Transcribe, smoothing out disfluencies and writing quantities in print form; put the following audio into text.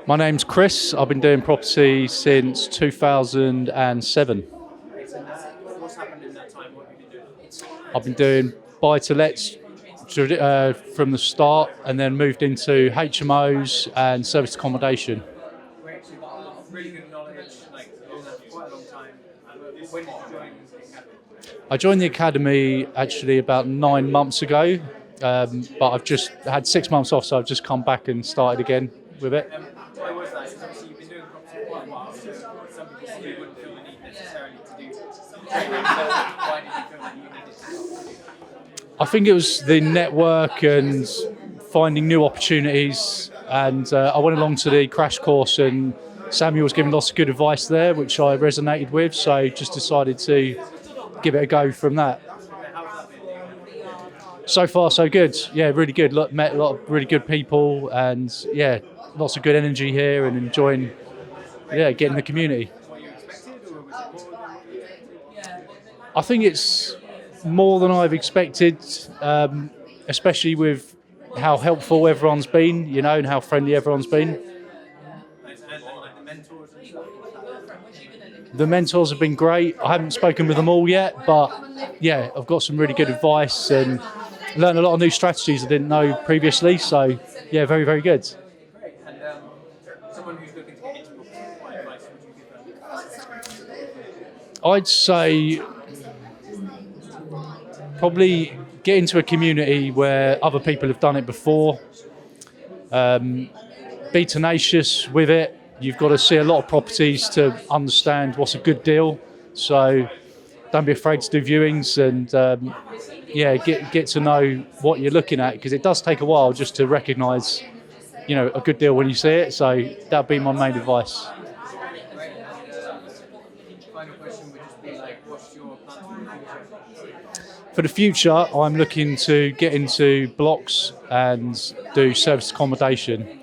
My name's Chris. I've been doing property since 2007. What's happened in that time? What have you been doing? I've been doing buy-to-lets from the start, and then moved into HMOs and service accommodation. Great, so you've got a lot of really good knowledge, like over quite a long time. When did you join the academy? I joined the academy actually about 9 months ago, but I've just had 6 months off, so I've just come back and started again with it. Why was that? Because obviously you've been doing property for quite a while, so some people probably wouldn't feel the need necessarily to do training. Why did you feel that you needed to? I think it was the network and finding new opportunities, and I went along to the crash course, and Samuel was giving lots of good advice there, which I resonated with, so just decided to give it a go from that. How's that been? So far, so good. Yeah, really good. Met a lot of really good people, and yeah, lots of good energy here, and enjoying, getting the community. What you expected, or was it more than what you expected? I think it's more than I've expected, especially with how helpful everyone's been, and how friendly everyone's been. And like the mentors and stuff. The mentors have been great. I haven't spoken with them all yet, but yeah, I've got some really good advice and learned a lot of new strategies I didn't know previously. So yeah, very, very good. Great. And someone who's looking to get into property, what advice would you give them? I'd say probably get into a community where other people have done it before. Be tenacious with it. You've got to see a lot of properties to understand what's a good deal. So don't be afraid to do viewings, and get to know what you're looking at, because it does take a while just to recognise, a good deal when you see it. So that'd be my main advice. Great. Final question would just be like, what's your plan For the future, I'm looking to get into blocks and do service accommodation.